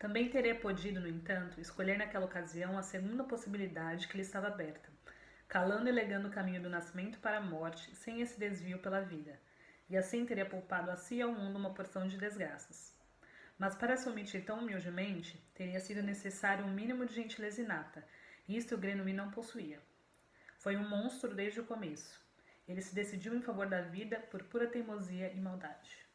Também teria podido, no entanto, escolher naquela ocasião a segunda possibilidade que lhe estava aberta, calando e legando o caminho do nascimento para a morte, sem esse desvio pela vida, e assim teria poupado a si e ao mundo uma porção de desgraças. Mas para se omitir tão humildemente, teria sido necessário um mínimo de gentileza inata, e isto o Grenouille não possuía. Foi um monstro desde o começo. Ele se decidiu em favor da vida por pura teimosia e maldade.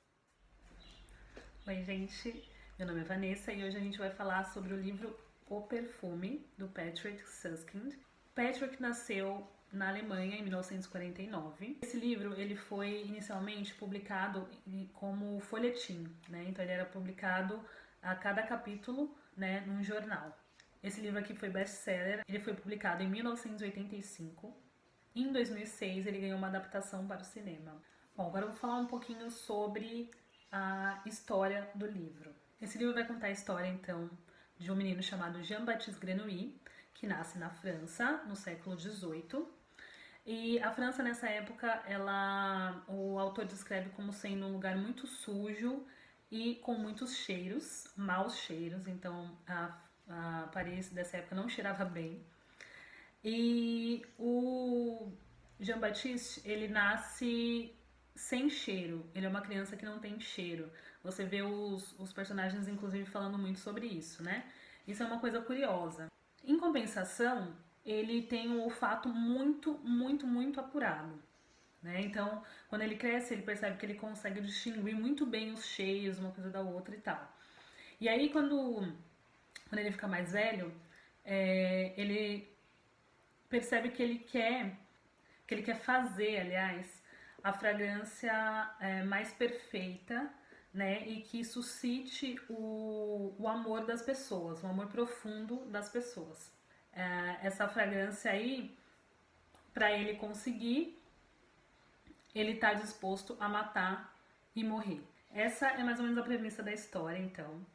Oi, gente. Meu nome é Vanessa e hoje a gente vai falar sobre o livro O Perfume, do Patrick Süskind. Patrick nasceu na Alemanha em 1949. Esse livro ele foi inicialmente publicado como folhetim, né? Então ele era publicado a cada capítulo, né, num jornal. Esse livro aqui foi best-seller. Ele foi publicado em 1985. Em 2006 ele ganhou uma adaptação para o cinema. Bom, agora eu vou falar um pouquinho sobre a história do livro. Esse livro vai contar a história, então, de um menino chamado Jean-Baptiste Grenouille, que nasce na França, no século XVIII. E a França, nessa época, o autor descreve como sendo um lugar muito sujo e com muitos cheiros, maus cheiros. Então, a Paris dessa época não cheirava bem. E o Jean-Baptiste, ele nasce sem cheiro. Ele é uma criança que não tem cheiro. Você vê os personagens, inclusive, falando muito sobre isso, né? Isso é uma coisa curiosa. Em compensação, ele tem um olfato muito apurado, né? Então, quando ele cresce, ele percebe que ele consegue distinguir muito bem os cheiros, uma coisa da outra e tal. E aí, quando ele fica mais velho, ele percebe que ele quer fazer, aliás, a fragrância mais perfeita, né, e que suscite o amor das pessoas, o amor profundo das pessoas. Essa fragrância aí, para ele conseguir, ele tá disposto a matar e morrer. Essa é mais ou menos a premissa da história, então.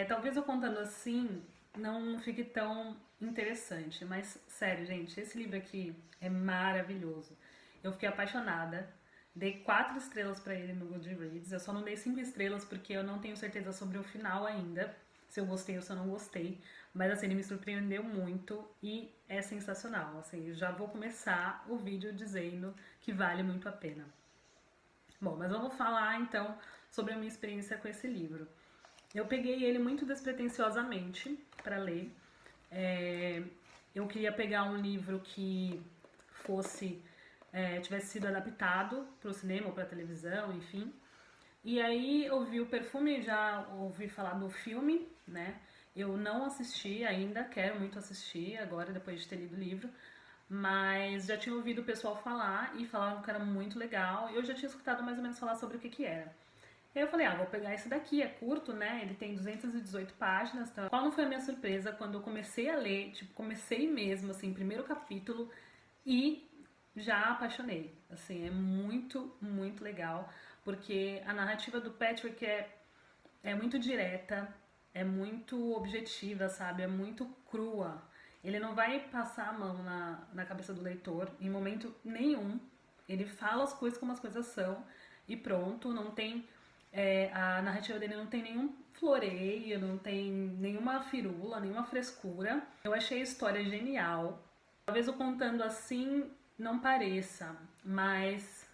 Talvez eu contando assim não fique tão interessante, mas sério, gente, esse livro aqui é maravilhoso. Eu fiquei apaixonada, dei 4 estrelas pra ele no Goodreads. Eu só não dei 5 estrelas porque eu não tenho certeza sobre o final ainda, se eu gostei ou se eu não gostei, mas assim, ele me surpreendeu muito e é sensacional. Assim, já vou começar o vídeo dizendo que vale muito a pena. Bom, mas vamos falar então sobre a minha experiência com esse livro. Eu peguei ele muito despretensiosamente para ler. Eu queria pegar um livro que tivesse sido adaptado para o cinema ou para a televisão, enfim. E aí eu vi o Perfume, já ouvi falar do filme, né? Eu não assisti ainda, quero muito assistir agora, depois de ter lido o livro. Mas já tinha ouvido o pessoal falar e falavam que era muito legal. E eu já tinha escutado mais ou menos falar sobre o que era. E aí eu falei, vou pegar esse daqui, é curto, né? Ele tem 218 páginas. Então... Qual não foi a minha surpresa quando eu comecei a ler, tipo, comecei mesmo, assim, primeiro capítulo e já apaixonei. Assim, é muito legal, porque a narrativa do Patrick é muito direta, é muito objetiva, sabe? É muito crua. Ele não vai passar a mão na cabeça do leitor em momento nenhum. Ele fala as coisas como as coisas são e pronto, não tem... a narrativa dele não tem nenhum floreio, não tem nenhuma firula, nenhuma frescura. Eu achei a história genial. Talvez eu contando assim não pareça, mas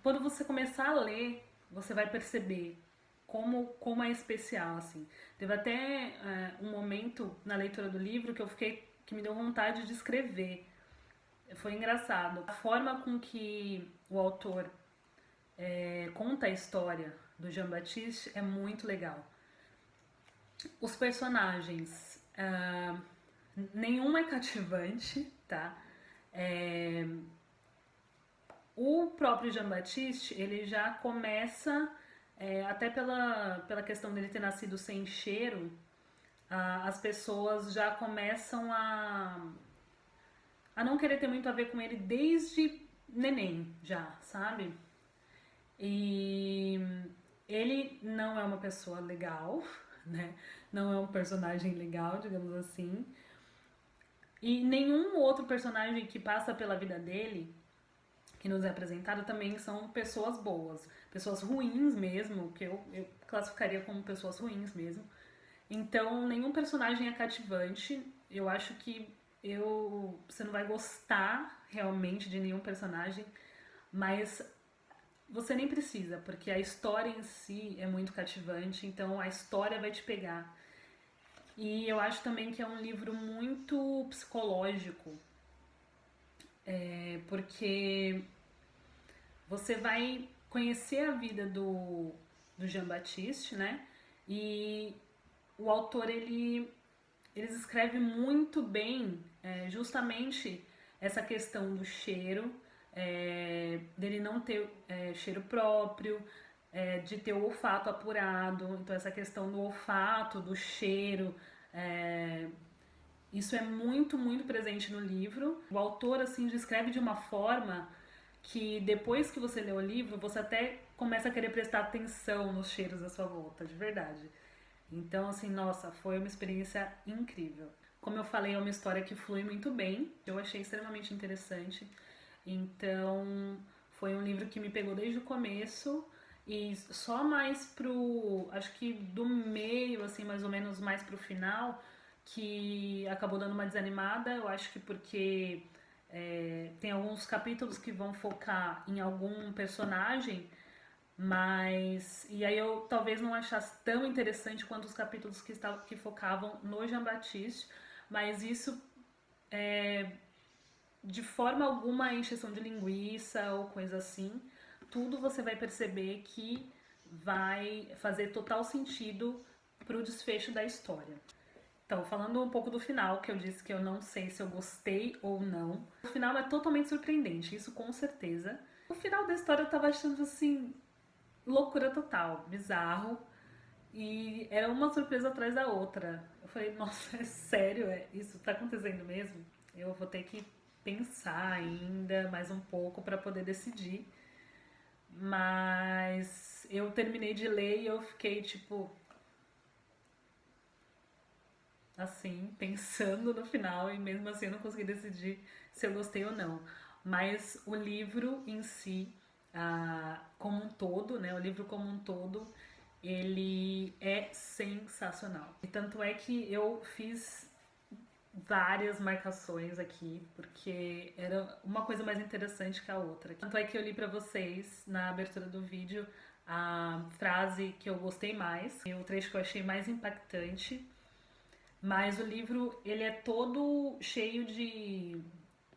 quando você começar a ler, você vai perceber como é especial, assim. Teve até um momento na leitura do livro que me deu vontade de escrever. Foi engraçado. A forma com que o autor conta a história do Jean-Baptiste é muito legal. Os personagens, nenhum é cativante, tá? O próprio Jean-Baptiste, ele já começa, até pela questão dele ter nascido sem cheiro, as pessoas já começam a não querer ter muito a ver com ele desde neném, já, sabe? E ele não é uma pessoa legal, né? Não é um personagem legal, digamos assim. E nenhum outro personagem que passa pela vida dele, que nos é apresentado, também são pessoas boas. Pessoas ruins mesmo, que eu classificaria como pessoas ruins mesmo. Então, nenhum personagem é cativante. Eu acho que você não vai gostar realmente de nenhum personagem, mas você nem precisa, porque a história em si é muito cativante, então a história vai te pegar. E eu acho também que é um livro muito psicológico, porque você vai conhecer a vida do Jean-Baptiste, né? E o autor, eles escrevem muito bem justamente essa questão do cheiro, dele não ter cheiro próprio, de ter o olfato apurado. Então essa questão do olfato, do cheiro, é, isso é muito, muito presente no livro. O autor assim descreve de uma forma que depois que você lê o livro, você até começa a querer prestar atenção nos cheiros à sua volta, de verdade. Então, assim, nossa, foi uma experiência incrível. Como eu falei, é uma história que flui muito bem, eu achei extremamente interessante. Então, foi um livro que me pegou desde o começo e só mais acho que do meio, assim, mais ou menos mais pro final, que acabou dando uma desanimada. Eu acho que porque tem alguns capítulos que vão focar em algum personagem, mas. E aí eu talvez não achasse tão interessante quanto os capítulos que focavam no Jean-Baptiste, mas isso de forma alguma é encheção de linguiça ou coisa assim. Tudo você vai perceber que vai fazer total sentido pro desfecho da história. Então, falando um pouco do final, que eu disse que eu não sei se eu gostei ou não. O final é totalmente surpreendente, isso com certeza. O final da história eu tava achando assim, loucura total, bizarro. E era uma surpresa atrás da outra. Eu falei, nossa, é sério? Isso tá acontecendo mesmo? Eu vou ter que pensar ainda mais um pouco para poder decidir. Mas eu terminei de ler e eu fiquei tipo assim, pensando no final e mesmo assim eu não consegui decidir se eu gostei ou não. Mas o livro em si, como um todo, né, o livro como um todo, ele é sensacional. E tanto é que eu fiz várias marcações aqui, porque era uma coisa mais interessante que a outra. Tanto é que eu li pra vocês na abertura do vídeo a frase que eu gostei mais, e o trecho que eu achei mais impactante. Mas o livro, ele é todo cheio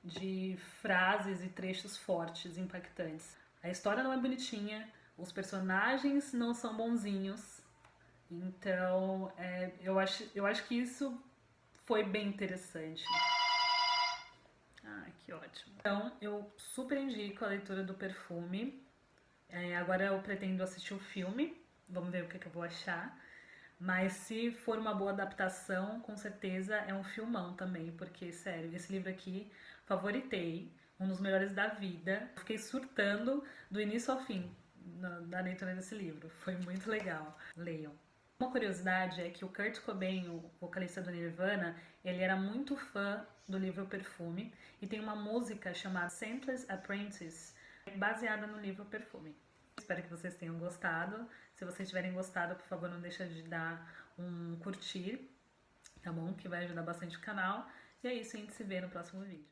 de frases e trechos fortes, impactantes. A história não é bonitinha, os personagens não são bonzinhos. Então, eu acho que isso foi bem interessante. Ah, que ótimo. Então, eu super indico a leitura do Perfume. Agora eu pretendo assistir o filme. Vamos ver o que eu vou achar. Mas se for uma boa adaptação, com certeza é um filmão também, porque, sério, esse livro aqui, favoritei, um dos melhores da vida. Fiquei surtando do início ao fim da leitura desse livro. Foi muito legal. Leiam. Uma curiosidade é que o Kurt Cobain, o vocalista do Nirvana, ele era muito fã do livro Perfume e tem uma música chamada Scentless Apprentice, baseada no livro Perfume. Espero que vocês tenham gostado. Se vocês tiverem gostado, por favor, não deixa de dar um curtir, tá bom? Que vai ajudar bastante o canal. E é isso, a gente se vê no próximo vídeo.